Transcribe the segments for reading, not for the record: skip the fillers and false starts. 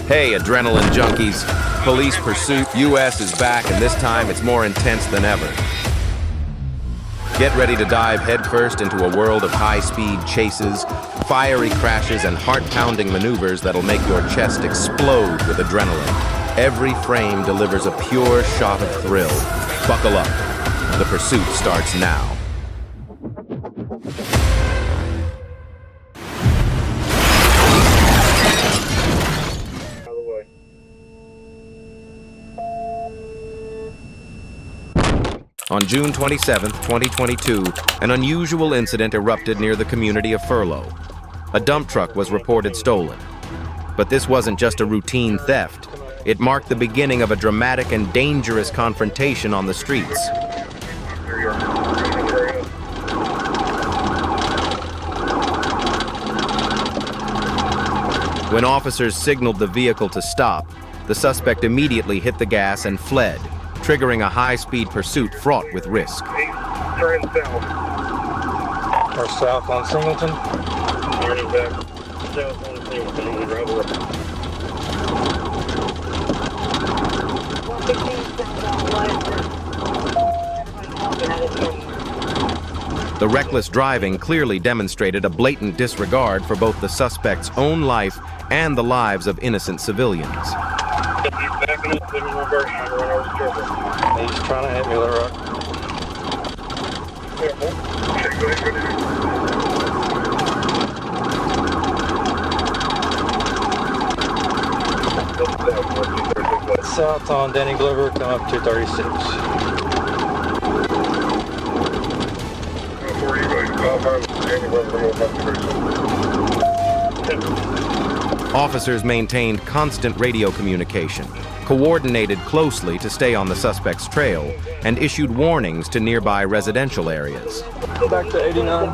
Hey, adrenaline junkies. Police pursuit US is back, and this time it's more intense than ever. Get ready to dive headfirst into a world of high-speed chases, fiery crashes, and heart-pounding maneuvers that'll make your chest explode with adrenaline. Every frame delivers a pure shot of thrill. Buckle up. The pursuit starts now. On June 27, 2022, an unusual incident erupted near the community of Furlough. A dump truck was reported stolen. But this wasn't just a routine theft. It marked the beginning of a dramatic and dangerous confrontation on the streets. When officers signaled the vehicle to stop, the suspect immediately hit the gas and fled, triggering a high-speed pursuit fraught with risk. Turn south. Or south on Singleton. Turning back. South on Singleton. We drive away. The reckless driving clearly demonstrated a blatant disregard for both the suspect's own life and the lives of innocent civilians. He's backing up in reverse trying to run over the trucker. He's trying to hit me with a rock. Careful. Okay, go ahead. South on Danny Glover, come up 236. Officers maintained constant radio communication, coordinated closely to stay on the suspect's trail, and issued warnings to nearby residential areas. Back to 89.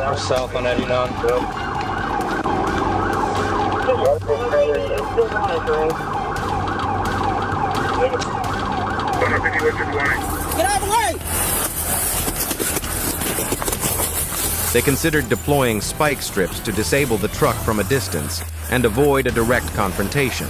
Or south on 89. Get out of the way! They considered deploying spike strips to disable the truck from a distance and avoid a direct confrontation.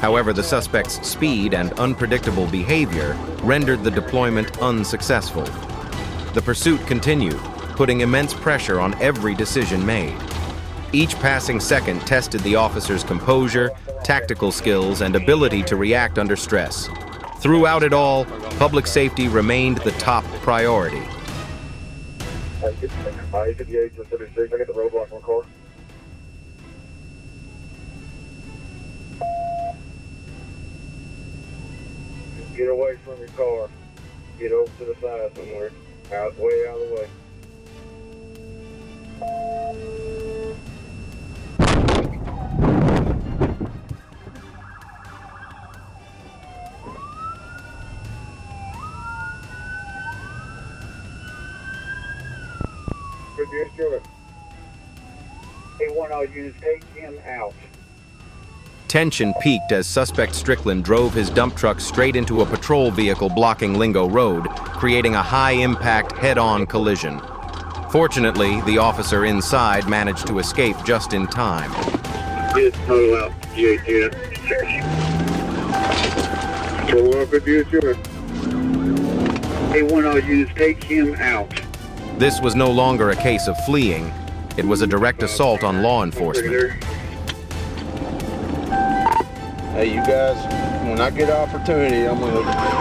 However, the suspect's speed and unpredictable behavior rendered the deployment unsuccessful. The pursuit continued, putting immense pressure on every decision made. Each passing second tested the officer's composure, tactical skills, and ability to react under stress. Throughout it all, public safety remained the top priority. Get away from your car. Get over to the side somewhere. Way out of the way. Good news, Jordan. Hey, one all units, take him out. Tension peaked as suspect Strickland drove his dump truck straight into a patrol vehicle blocking Lingo Road, creating a high-impact head-on collision. Fortunately, the officer inside managed to escape just in time. Get total out, G8 unit. Total out, good news, Jordan. Hey, one all units, take him out. This was no longer a case of fleeing. It was a direct assault on law enforcement. Hey, you guys, when I get an opportunity, I'm going to...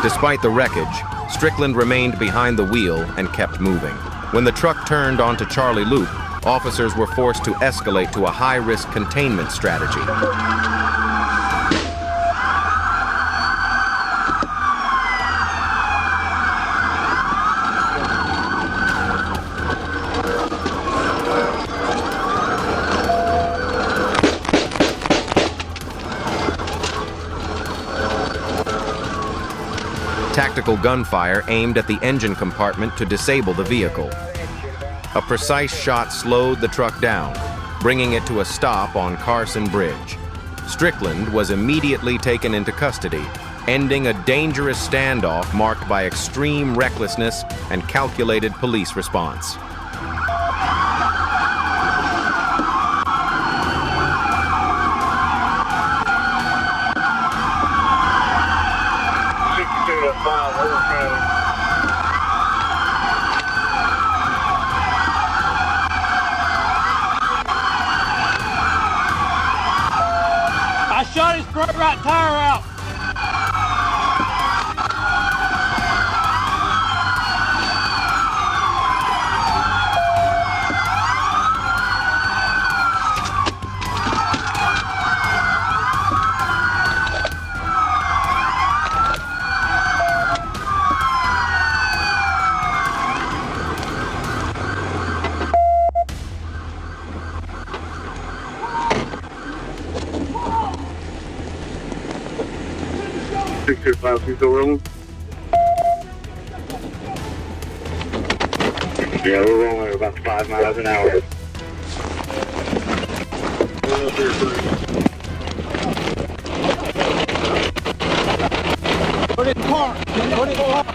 Despite the wreckage, Strickland remained behind the wheel and kept moving. When the truck turned onto Charlie Loop, officers were forced to escalate to a high-risk containment strategy. Tactical gunfire aimed at the engine compartment to disable the vehicle. A precise shot slowed the truck down, bringing it to a stop on Carson Bridge. Strickland was immediately taken into custody, ending a dangerous standoff marked by extreme recklessness and calculated police response. I shot his front right tire out. You still rolling? Yeah, we're rolling about 5 miles an hour. Put it in park. Put it in park.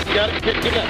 You got it. Get that.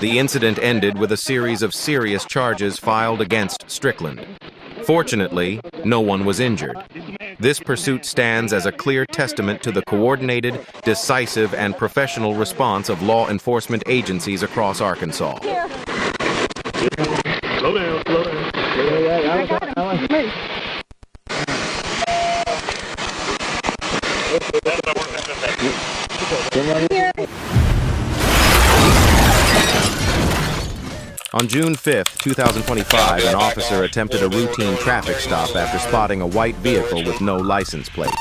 The incident ended with a series of serious charges filed against Strickland. Fortunately, no one was injured. This pursuit stands as a clear testament to the coordinated, decisive, and professional response of law enforcement agencies across Arkansas. Slow down, slow down. I got him. On June 5, 2025, an officer attempted a routine traffic stop after spotting a white vehicle with no license plate.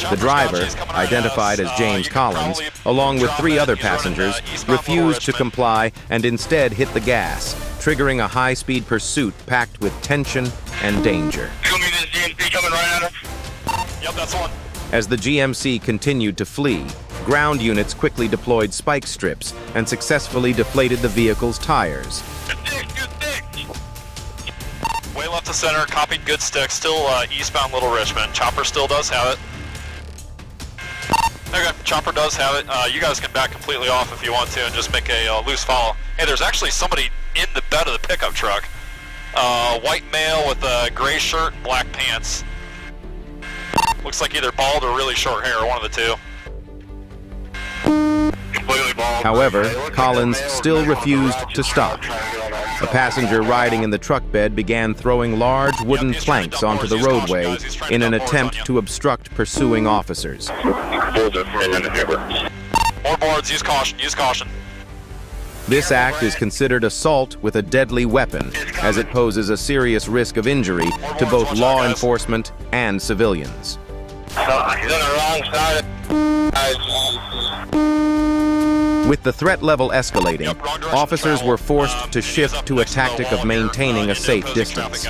The driver, identified as James Collins, along with 3 other passengers, refused to comply and instead hit the gas, triggering a high-speed pursuit packed with tension and danger. Show me this GMC coming right at us. Yep, that's one. As the GMC continued to flee, ground units quickly deployed spike strips and successfully deflated the vehicle's tires. Way left to center, copied good stick, still eastbound Little Richmond. Chopper still does have it. Okay, Chopper does have it. You guys can back completely off if you want to and just make a loose follow. Hey, there's actually somebody in the bed of the pickup truck. White male with a gray shirt and black pants. Looks like either bald or really short hair, one of the two. However, Collins still refused to stop. A passenger riding in the truck bed began throwing large wooden planks onto the roadway in an attempt to obstruct pursuing officers. More boards, use caution, use caution. This act is considered assault with a deadly weapon, as it poses a serious risk of injury to both law enforcement and civilians. He's on the wrong side. With the threat level escalating, officers were forced to shift to a tactic of maintaining a safe distance.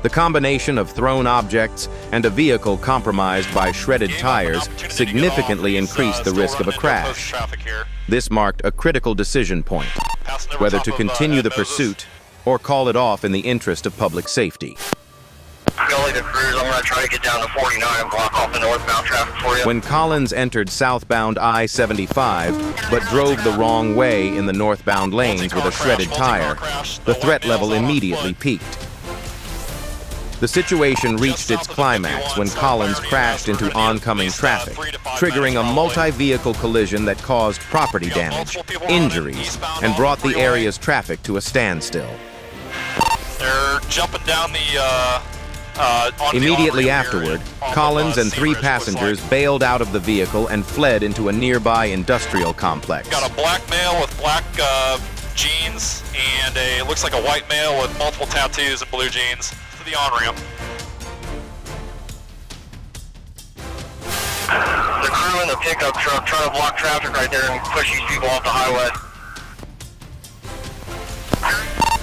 The combination of thrown objects and a vehicle compromised by shredded tires significantly increased the risk of a crash. This marked a critical decision point, whether to continue the pursuit or call it off in the interest of public safety. Go gully to cruise. I'm going to try to get down to 49 and block off the northbound traffic for you. When Collins entered southbound I-75, but drove the wrong way in the northbound lanes with a shredded tire, the threat level immediately peaked. The situation reached its climax when Collins crashed into oncoming traffic, triggering a multi-vehicle collision that caused property damage, injuries, and brought the area's traffic to a standstill. They're jumping down the Immediately afterward, Collins and 3 passengers bailed out of the vehicle and fled into a nearby industrial complex. Got a black male with black jeans and it looks like a white male with multiple tattoos and blue jeans to the on-ramp. The crew in the pickup truck trying to block traffic right there and push these people off the highway.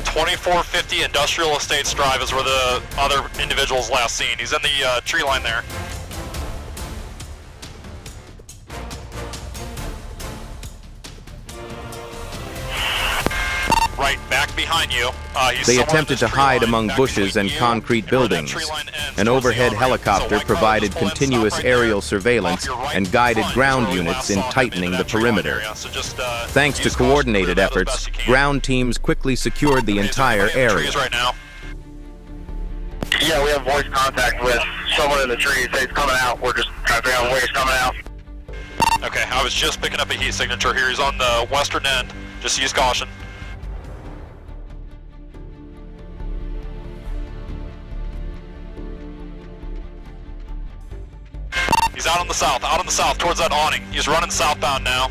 2450 Industrial Estates Drive is where the other individual's last seen. He's in the tree line there. Right back behind you. They attempted to hide among bushes and concrete buildings. An overhead helicopter provided continuous aerial surveillance and guided ground units in tightening the perimeter. Thanks to coordinated efforts, ground teams quickly secured the entire area. Yeah, we have voice contact with someone in the trees. He's coming out. We're just trying to figure out where he's coming out. Okay, I was just picking up a heat signature here. He's on the western end. Just use caution. He's out on the south, towards that awning. He's running southbound now.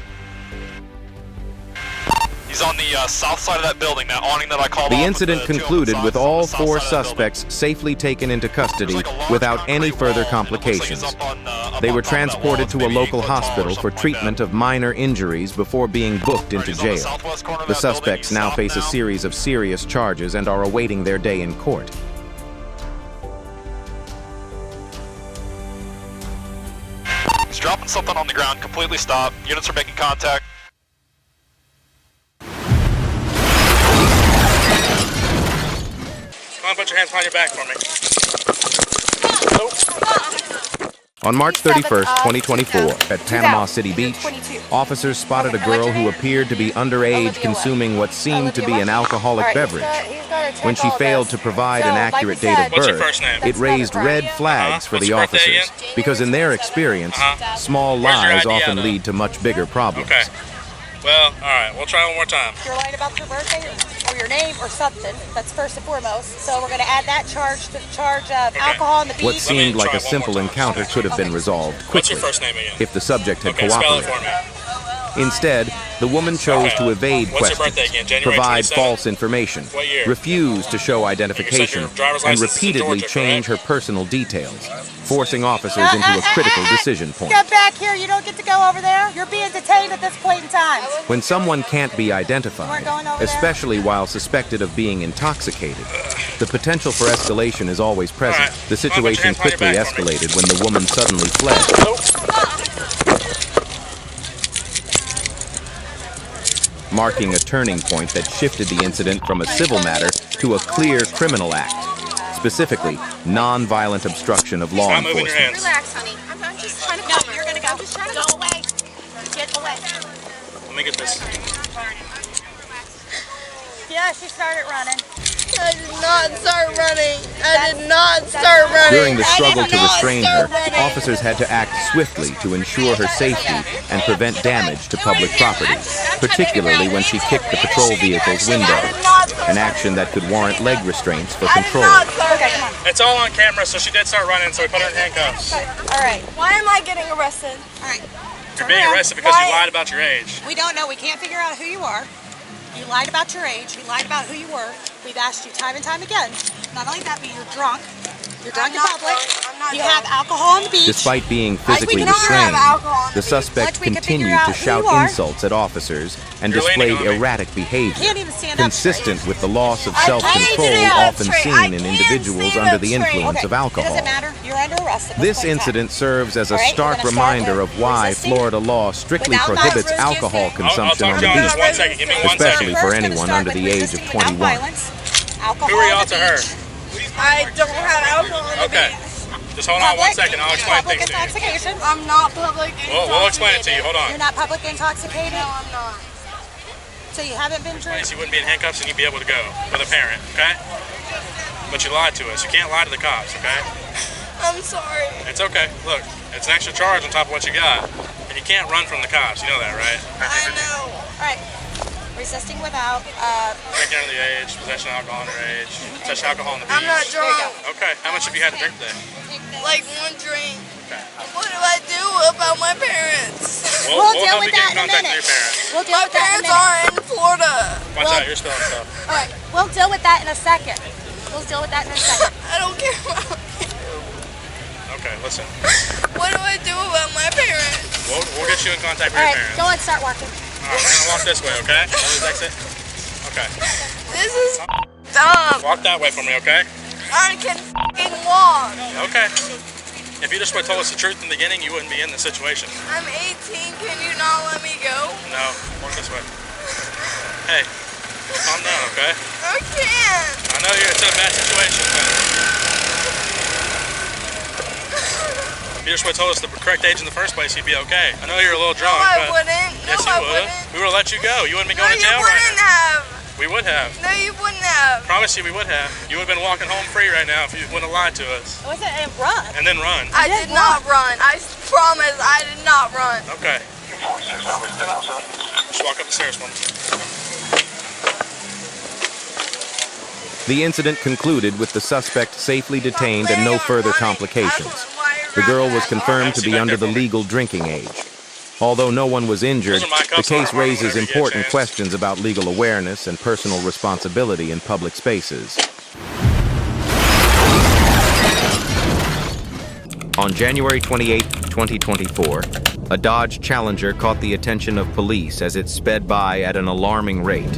He's on the south side of that building, that awning that I called. The incident concluded with all 4 suspects safely taken into custody without any further complications. They were transported to a local hospital for treatment of minor injuries before being booked into jail. The suspects now face a series of serious charges and are awaiting their day in court. He's dropping something on the ground, completely stopped. Units are making contact. Come on, put your hands behind your back for me. On March 31st, 2024, at Panama City Beach, officers spotted a girl who appeared to be underage consuming what seemed to be an alcoholic beverage. When she failed to provide an accurate date of birth, it raised red flags for the officers, because in their experience, small lies often lead to much bigger problems. Okay. Well, all right, we'll try one more time. You're lying about your birthday or your name or something. That's first and foremost. So we're going to add that charge to the charge of alcohol on the beach. What seemed like a simple encounter could have been resolved quickly What's your first name again? if the subject had Okay, spell it cooperated. for me. Instead, the woman chose to evade What's your questions, birthday again? January provide 27th? false information, What year? refuse to show identification, driver's and license is in repeatedly Georgia, change her correct? personal details, forcing officers into a critical decision point. Get back here. You don't get to go over there. You're being detained at this point in time. When someone can't be identified, We're going over there? especially while suspected of being intoxicated, the potential for escalation is always present. All right. The situation Come on, put your quickly hands behind your back escalated when the woman suddenly fled. Marking a turning point that shifted the incident from a civil matter to a clear criminal act, specifically non-violent obstruction of law Stop moving your enforcement. hands. Relax, honey. I'm just trying to go. You're going to go. I'm just trying to go away. Get away. Let me get this. Yeah, she started running. I did not start running. I did not start running. During the struggle to restrain her, running. officers had to act swiftly to ensure her safety and prevent damage to public property, particularly when she kicked the patrol vehicle's window, an action that could warrant leg restraints for control. Okay, come on. It's all on camera, so she did start running, so we put her in handcuffs. All right. Why am I getting arrested? All right. You're being arrested because you lied about your age. We don't know. We can't figure out who you are. You lied about your age. You lied about who you were. We've asked you time and time again. Not only that, but you're drunk. You're drunk in public. You have alcohol on the beach. Despite being physically we can never have restrained, alcohol on the the suspect beach. Once we can continued figure to out who shout you are. insults at officers and You're leaning displayed on me. erratic behavior, Can't even stand up consistent with the loss of I can't self-control stand up often straight. seen I in can't individuals stand under up the straight. influence Okay, of alcohol. It doesn't matter. You're under arrest. At This point in time. incident serves as a All right, stark we're gonna start reminder with of why resisting Florida law strictly without prohibits violence. alcohol I'll consumption talk on to the you in just beach, 1 second. Give me 1 especially second. for First, gonna anyone start under with the age of resisting without 21. violence. Alcohol Who are on y'all the to her? beach. I don't have alcohol on the Okay. beach. Just hold on 1 second. I'll explain Public things to you. intoxication. I'm not public We'll explain it to you. Hold on. You're not public intoxicated, No, I'm not. so you haven't been drinking. You wouldn't be in handcuffs and you'd be able to go with a parent, okay? But you lied to us. You can't lie to the cops, okay? I'm sorry. It's okay. Look, it's an extra charge on top of what you got. And you can't run from the cops. You know that, right? I know. All right. Resisting without. Drinking under the age, possession of alcohol underage, possession of alcohol on the beach. I'm not drunk. Okay. How much have you had to drink today? Like 1 drink. Okay. What do I do about my parents? We'll deal help with you get that in a in contact minute. with your parents. We'll deal My with that in a parents minute. are in Florida. Watch out, you're spilling stuff. All right. We'll deal with that in a second. We'll deal with that in a second. I don't care about you. Okay, listen. What do I do about my parents? We'll get you in contact with All your right. parents. Go on. Start walking. All right, we're gonna walk this way, okay? This exit. Okay. This is dumb. Walk that way for me, okay? I can f***ing walk. Okay. If you just would have told us the truth in the beginning, you wouldn't be in this situation. I'm 18. Can you not let me go? No, walk this way. Hey, calm down, okay? I can't. I know it's a bad situation, but if you just would have told us the correct age in the first place, you'd be okay. I know you're a little drunk, No, I but wouldn't. No, yes, you I would wouldn't. have. We would have let you go. You wouldn't be No, going to you jail right wouldn't now. have. We would have. No, you wouldn't have. Promise you we would have. You would have been walking home free right now if you wouldn't have lied to us. Was it a run? And then run. I did not run. I promise I did not run. Okay. Just walk up the stairs for me. The incident concluded with the suspect safely detained and no further complications. The girl was confirmed to be under the legal drinking age. Although no one was injured, the case raises important questions about legal awareness and personal responsibility in public spaces. On January 28, 2024, a Dodge Challenger caught the attention of police as it sped by at an alarming rate.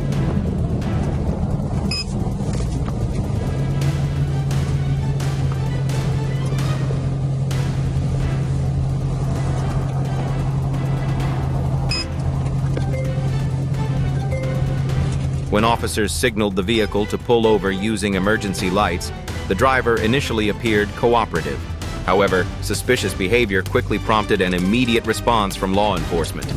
When officers signaled the vehicle to pull over using emergency lights, the driver initially appeared cooperative. However, suspicious behavior quickly prompted an immediate response from law enforcement.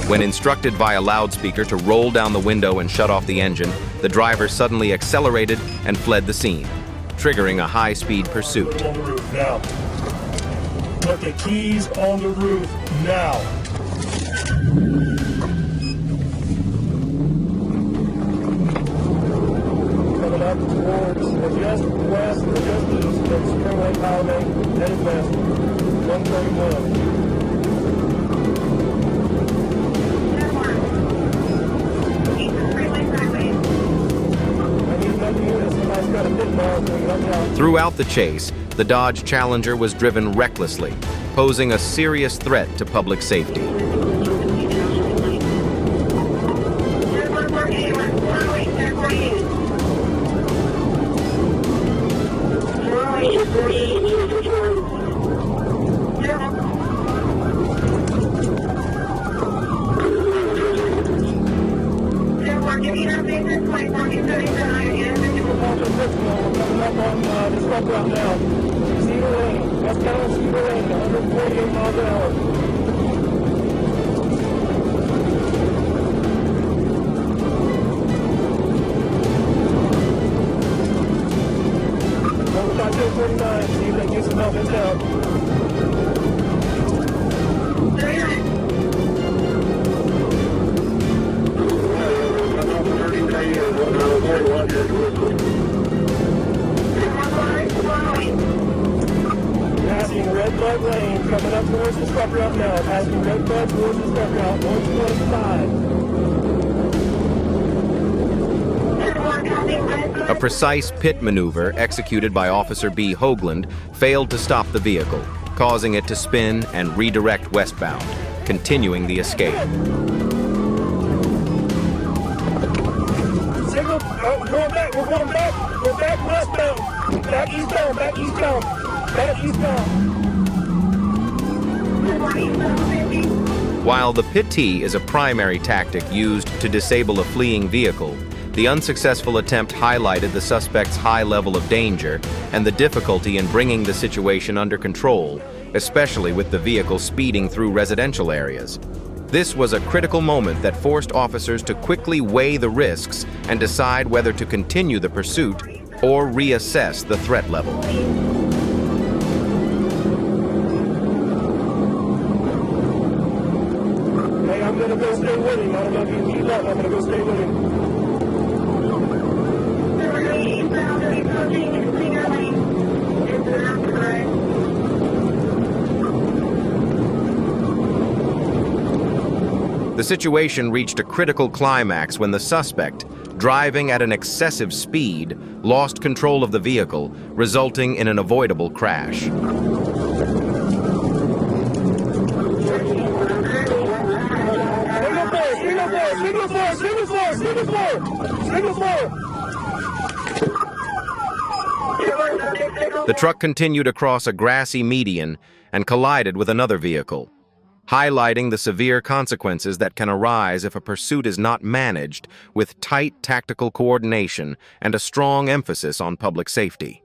When instructed via loudspeaker to roll down the window and shut off the engine, the driver suddenly accelerated and fled the scene, triggering a high-speed pursuit. On the roof now. Put the keys on the roof now. Coming up towards just west or just east of Spring Lake Highway, headed west, 131. Throughout the chase, the Dodge Challenger was driven recklessly, posing a serious threat to public safety. Passing Red Bud Lane, coming up towards the truck route now. Passing Red Bud towards the truck route, 125. A precise pit maneuver executed by Officer B. Hoagland failed to stop the vehicle, causing it to spin and redirect westbound, continuing the escape. Signal, we're going back, we're back westbound. Back eastbound, back eastbound, back eastbound. While the pittee is a primary tactic used to disable a fleeing vehicle, The unsuccessful attempt highlighted the suspect's high level of danger and the difficulty in bringing the situation under control, especially with the vehicle speeding through residential areas. This was a critical moment that forced officers to quickly weigh the risks and decide whether to continue the pursuit or reassess the threat level. Hey, I'm gonna go stay with him. I don't know if you keep up. I'm gonna go stay with him. The situation reached a critical climax when the suspect, driving at an excessive speed, lost control of the vehicle, resulting in an avoidable crash. The truck continued across a grassy median and collided with another vehicle, highlighting the severe consequences that can arise if a pursuit is not managed with tight tactical coordination and a strong emphasis on public safety.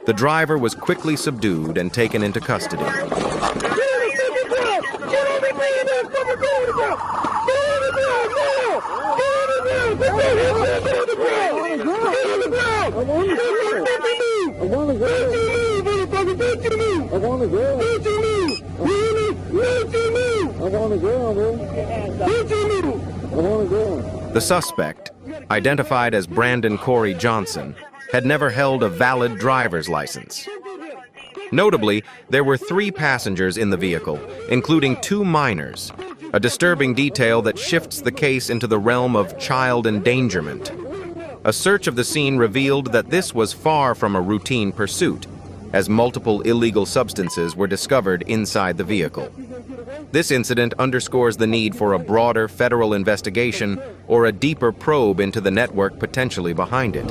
The driver was quickly subdued and taken into custody. The suspect, identified as Brandon Corey Johnson, had never held a valid driver's license. Notably, there were 3 passengers in the vehicle, including 2 minors, a disturbing detail that shifts the case into the realm of child endangerment. A search of the scene revealed that this was far from a routine pursuit, as multiple illegal substances were discovered inside the vehicle. This incident underscores the need for a broader federal investigation or a deeper probe into the network potentially behind it.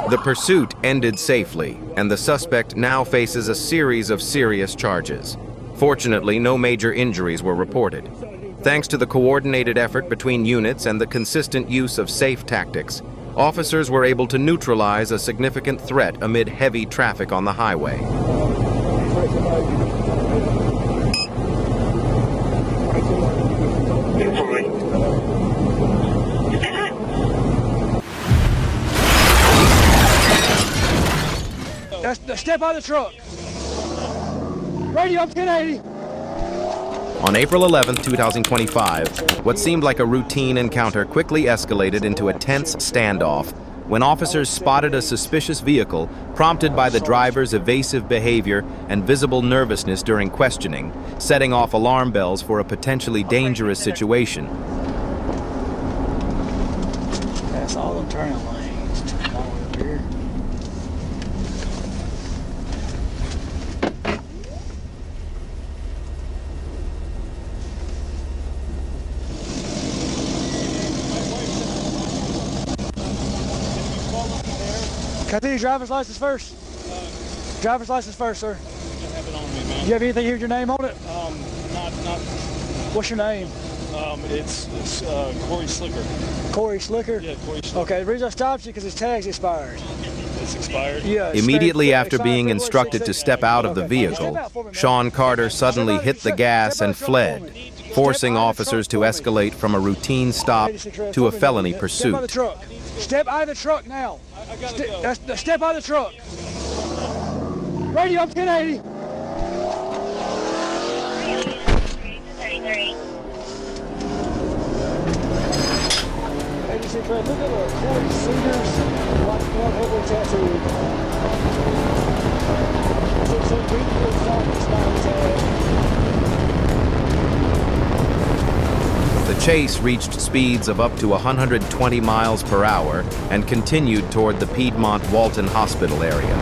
The pursuit ended safely, and the suspect now faces a series of serious charges. Fortunately, no major injuries were reported. Thanks to the coordinated effort between units and the consistent use of safe tactics, officers were able to neutralize a significant threat amid heavy traffic on the highway. Step out of the truck. Radio 1080. On April 11, 2025, what seemed like a routine encounter quickly escalated into a tense standoff when officers spotted a suspicious vehicle prompted by the driver's evasive behavior and visible nervousness during questioning, setting off alarm bells for a potentially dangerous situation. That's all the turning lanes. Turn all over here. Can I see your driver's license first? Driver's license first, sir. I have it on me, man. Do you have anything here with your name on it? Not. What's your name? It's Corey Slicker. Corey Slicker? Yeah, Corey Slicker. Okay, the reason I stopped you because his tag's expired. It's expired? Yeah. Immediately after being instructed to step out of the vehicle, Sean Carter suddenly hit the gas and fled, forcing officers to escalate from a routine stop to a felony pursuit. Step out of the truck now. Step out of the truck. Radio 1080. Look at the Corey Singers, black one heavily tattooed. The chase reached speeds of up to 120 miles per hour and continued toward the Piedmont Walton Hospital area.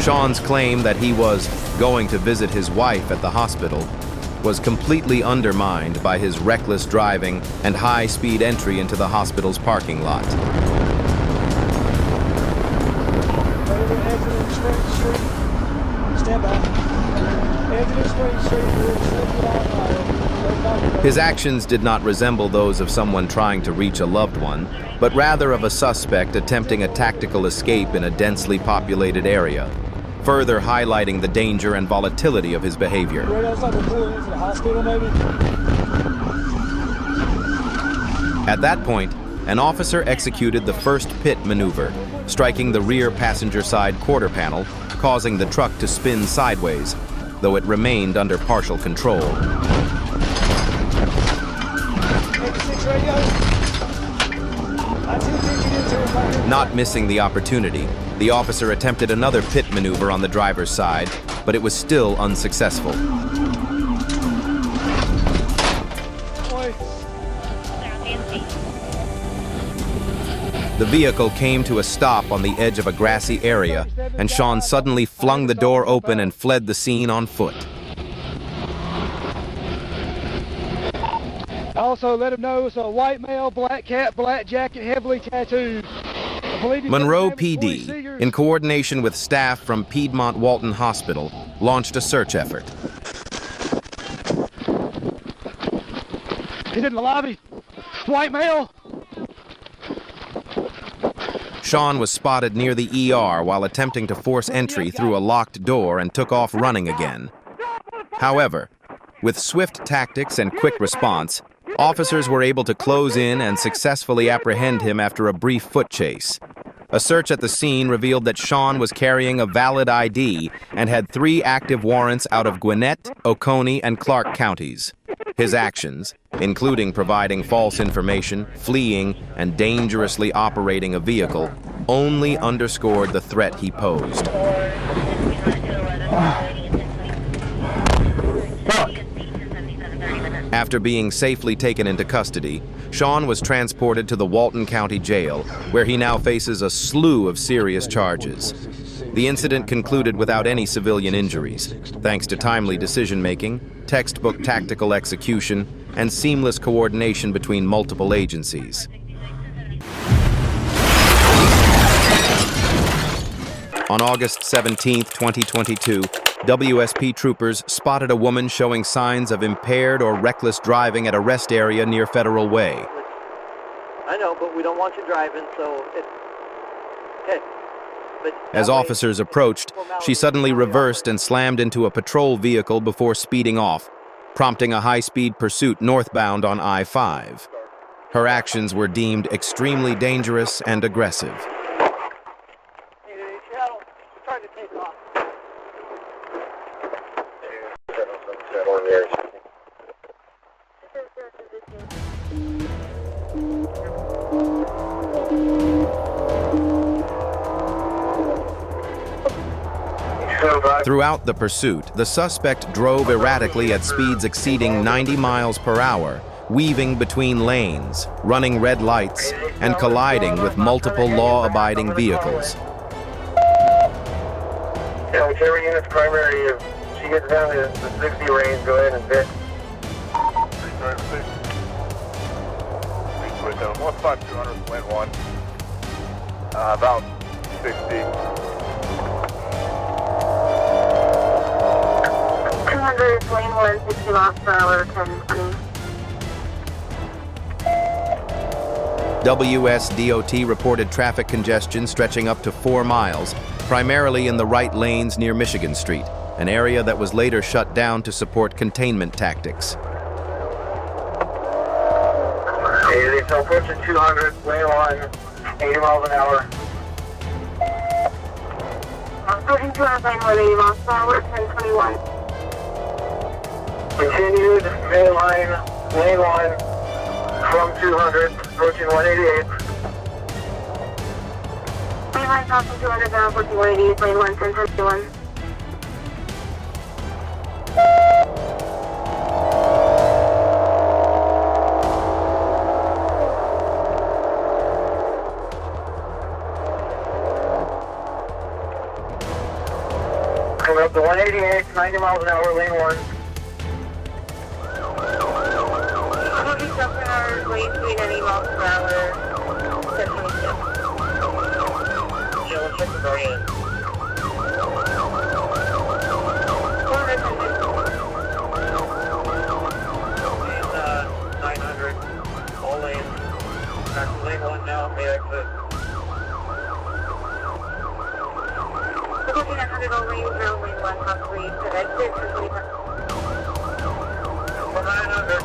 Sean's claim that he was going to visit his wife at the hospital was completely undermined by his reckless driving and high-speed entry into the hospital's parking lot. Stand by. His actions did not resemble those of someone trying to reach a loved one, but rather of a suspect attempting a tactical escape in a densely populated area, further highlighting the danger and volatility of his behavior. At that point, an officer executed the first pit maneuver, striking the rear passenger side quarter panel, causing the truck to spin sideways, though it remained under partial control. Not missing the opportunity, the officer attempted another pit maneuver on the driver's side, but it was still unsuccessful. The vehicle came to a stop on the edge of a grassy area, and Sean suddenly flung the door open and fled the scene on foot. Also, let him know it's a white male, black cap, black jacket, heavily tattooed. Monroe PD, in coordination with staff from Piedmont Walton Hospital, launched a search effort. He's in the lobby. White male. Sean was spotted near the ER while attempting to force entry through a locked door and took off running again. However, with swift tactics and quick response, officers were able to close in and successfully apprehend him after a brief foot chase. A search at the scene revealed that Sean was carrying a valid ID and had 3 active warrants out of Gwinnett, Oconee, and Clark counties. His actions, including providing false information, fleeing, and dangerously operating a vehicle, only underscored the threat he posed. After being safely taken into custody, Sean was transported to the Walton County Jail, where he now faces a slew of serious charges. The incident concluded without any civilian injuries, thanks to timely decision-making, textbook tactical execution, and seamless coordination between multiple agencies. On August 17, 2022, WSP troopers spotted a woman showing signs of impaired or reckless driving at a rest area near Federal Way. I know, but we don't want you driving, so it's okay. As officers approached, she suddenly reversed and slammed into a patrol vehicle before speeding off, prompting a high-speed pursuit northbound on I-5. Her actions were deemed extremely dangerous and aggressive. Throughout the pursuit, the suspect drove erratically at speeds exceeding 90 miles per hour, weaving between lanes, running red lights, and colliding with multiple law-abiding vehicles. Yeah, whichever unit's primary, if she gets down to the 60 range, go ahead and hit. 15200 went 1. About 60. 200 lane 1, 60 miles per hour, 1020. WSDOT reported traffic congestion stretching up to 4 miles, primarily in the right lanes near Michigan Street, an area that was later shut down to support containment tactics. Hey, so approaching 200, lane 1, 80 miles an hour. Approaching 200, lane 1, 80 miles per hour, 1021. Continued, main line, lane 1, from 200, approaching 188. Main line crossing 200, now approaching 188, lane 1, 1021. 188, 90 miles an hour, lane 1. Lane 3, 90 miles per hour, 1026. Yeah, let's check the guardian. 900, all lanes. Back to lane 1 now, may exit. 1400 all lanes, now lane 1, possibly to exit, 1025. 900.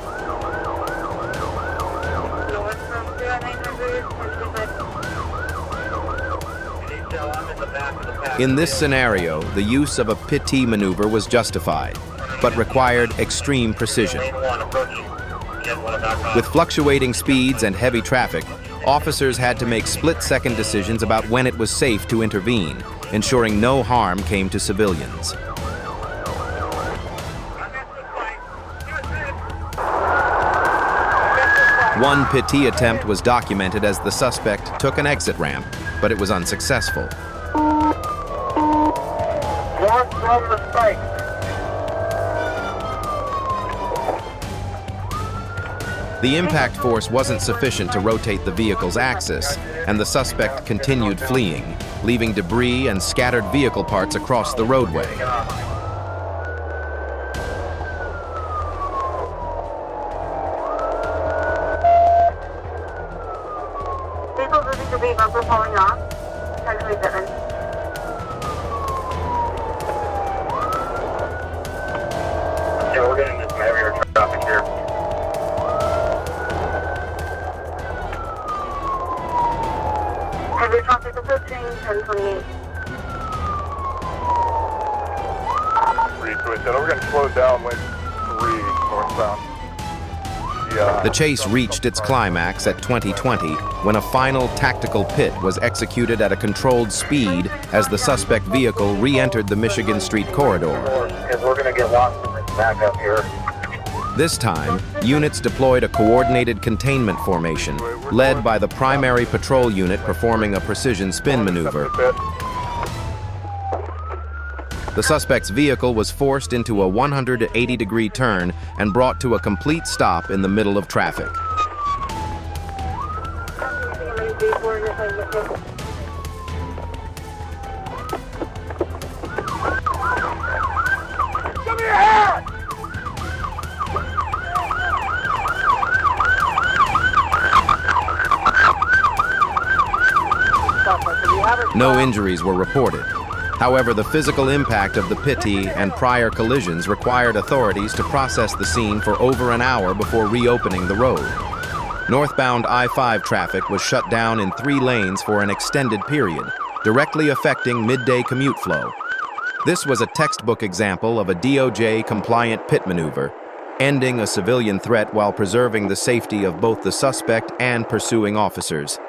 North from 0900, 1025. In this scenario, the use of a pit maneuver was justified, but required extreme precision. With fluctuating speeds and heavy traffic, officers had to make split-second decisions about when it was safe to intervene, ensuring no harm came to civilians. One pit attempt was documented as the suspect took an exit ramp, but it was unsuccessful. North from the spike. The impact force wasn't sufficient to rotate the vehicle's axis, and the suspect continued fleeing, leaving debris and scattered vehicle parts across the roadway. Vehicles moving to be bumper falling off, 1027. Yeah, we're getting into some heavier traffic here. Heavy traffic approaching, 1028. 327. We're going to slow down lane 3 northbound. The chase reached its climax at 2020 when a final tactical pit was executed at a controlled speed as the suspect vehicle re-entered the Michigan Street corridor. Because we're going to get lost in this backup here. This time, units deployed a coordinated containment formation, led by the primary patrol unit performing a precision spin maneuver. The suspect's vehicle was forced into a 180-degree turn and brought to a complete stop in the middle of traffic. Give me a hand! No injuries were reported. However, the physical impact of the pit and prior collisions required authorities to process the scene for over an hour before reopening the road. Northbound I-5 traffic was shut down in 3 lanes for an extended period, directly affecting midday commute flow. This was a textbook example of a DOJ-compliant pit maneuver, ending a civilian threat while preserving the safety of both the suspect and pursuing officers.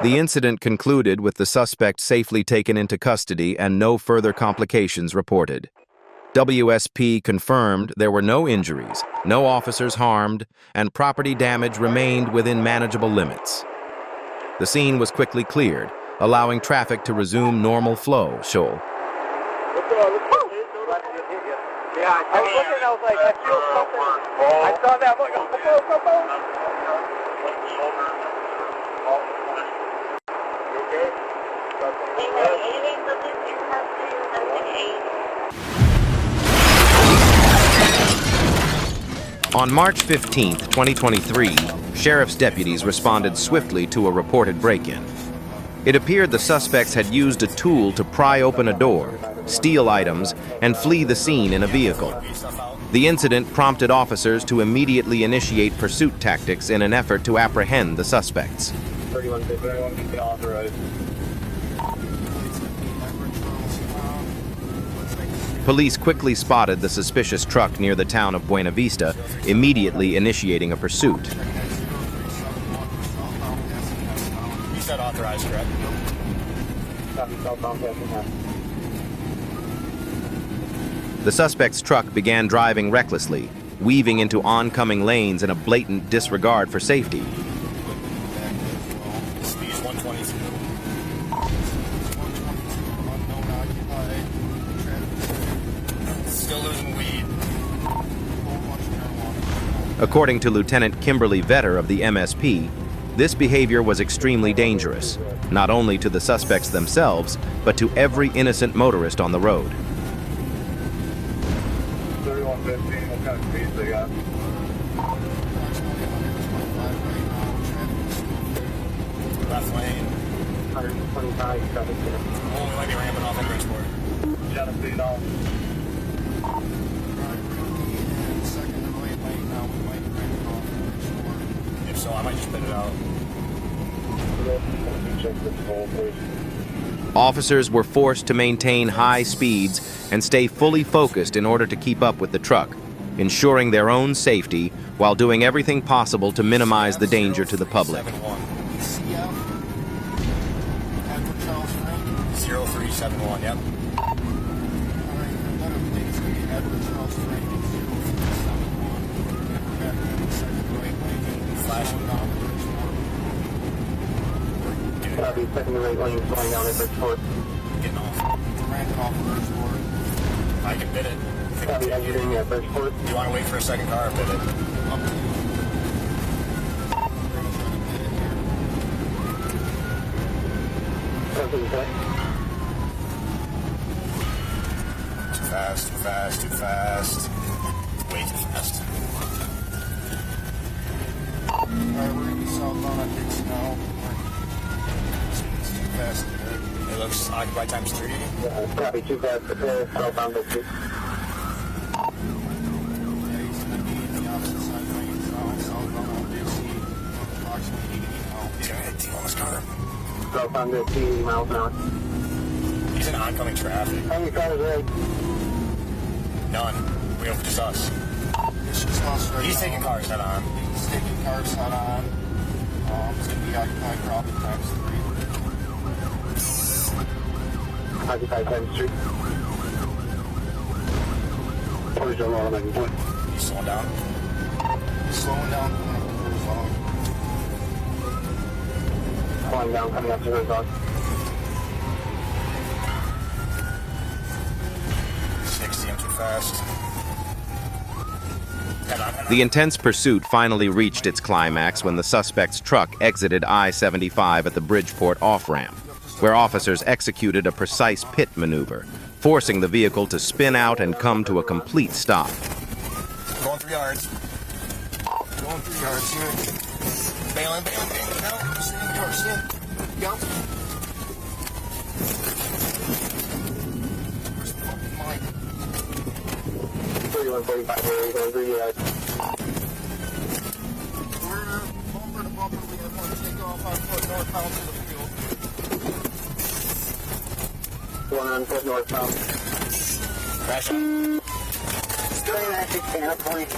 The incident concluded with the suspect safely taken into custody and no further complications reported. WSP confirmed there were no injuries, no officers harmed, and property damage remained within manageable limits. The scene was quickly cleared, allowing traffic to resume normal flow. Shoal. Yeah, I was looking, I was like, I feel something. I saw that, I'm like, oh. On March 15, 2023, sheriff's deputies responded swiftly to a reported break-in. It appeared the suspects had used a tool to pry open a door, steal items, and flee the scene in a vehicle. The incident prompted officers to immediately initiate pursuit tactics in an effort to apprehend the suspects. 31 authorized. Police quickly spotted the suspicious truck near the town of Buena Vista, immediately initiating a pursuit. You said authorized, correct? The suspect's truck began driving recklessly, weaving into oncoming lanes in a blatant disregard for safety. Speed 122. Still losing weed. According to Lieutenant Kimberly Vetter of the MSP, this behavior was extremely dangerous, not only to the suspects themselves, but to every innocent motorist on the road. 3115, what kind of speeds they got? Left lane. 125, coming through. Oh, we might be ramping off at Bridgeport. 7 feet off. If so, I might just put it out. Check this hole, please. Officers were forced to maintain high speeds and stay fully focused in order to keep up with the truck, ensuring their own safety while doing everything possible to minimize the danger to the public. 0371, yep. Flashing. Copy, second to right lane, going down at Bridgeport. Getting off. Ramping off of Bridgeport. I can bid it. Copy, exiting at Bridgeport. Do you want to wait for a second car or bid it? Too fast, too fast, too fast. Way too fast. Alright, we're gonna be southbound on Dixie now. It's too fast. It looks occupied times 3. Yeah, copy, too fast, southbound Dixie. Yeah, he's gonna be in the opposite side lane, southbound on Dixie, approximately 80 miles. He's gonna hit T on this car. Southbound Dixie, 80 miles an hour. He's in oncoming traffic. How many cars right? None. We have just us. It's just us right He's now. Taking cars head on. He's taking cars head on. It's going to be occupied probably times 3. Occupied times 3. What is your law making point? He's slowing down. He's slowing down coming up to Herzog. Slowing down coming up to Herzog. 60, I'm too fast. The intense pursuit finally reached its climax when the suspect's truck exited I-75 at the Bridgeport off-ramp, where officers executed a precise pit maneuver, forcing the vehicle to spin out and come to a complete stop. Going 3 yards. Going 3 yards here. Bailing. No, stay in car, stay. Go. Where's the fucking mic? 3145, we're going 3 yards. We're bumper to bumper. We have one take off on foot northbound to the field. 1 on foot northbound. Crash on. Straight at 16, up point.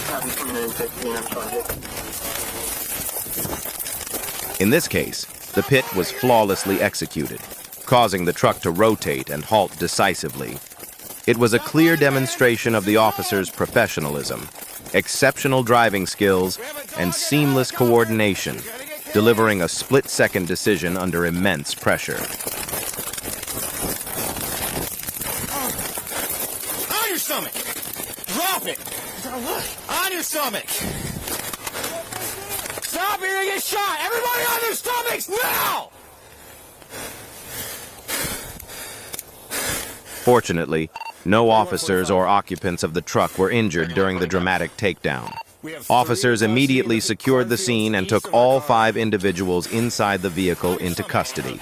Copy, 216, I'm trying to. In this case, the pit was flawlessly executed, causing the truck to rotate and halt decisively. It was a clear demonstration of the officer's professionalism, exceptional driving skills, and seamless coordination, delivering a split-second decision under immense pressure. On your stomach! Drop it! On your stomach! Stop here and get shot! Everybody on their stomachs now! Fortunately, no officers or occupants of the truck were injured during the dramatic takedown. Officers immediately secured the scene and took all 5 individuals inside the vehicle into custody.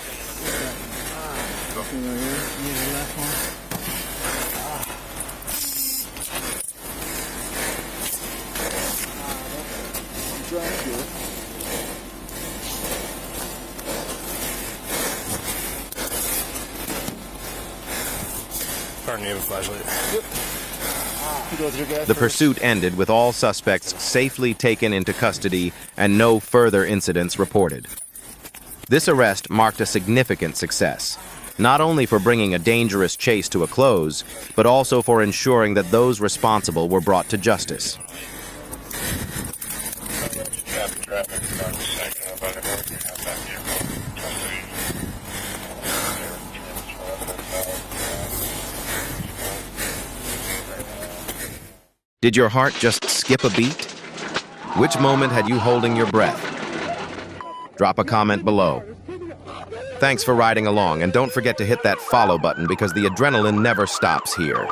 Pardon me, I have a flashlight. The pursuit ended with all suspects safely taken into custody and no further incidents reported. This arrest marked a significant success, not only for bringing a dangerous chase to a close, but also for ensuring that those responsible were brought to justice. Did your heart just skip a beat? Which moment had you holding your breath? Drop a comment below. Thanks for riding along, and don't forget to hit that follow button because the adrenaline never stops here.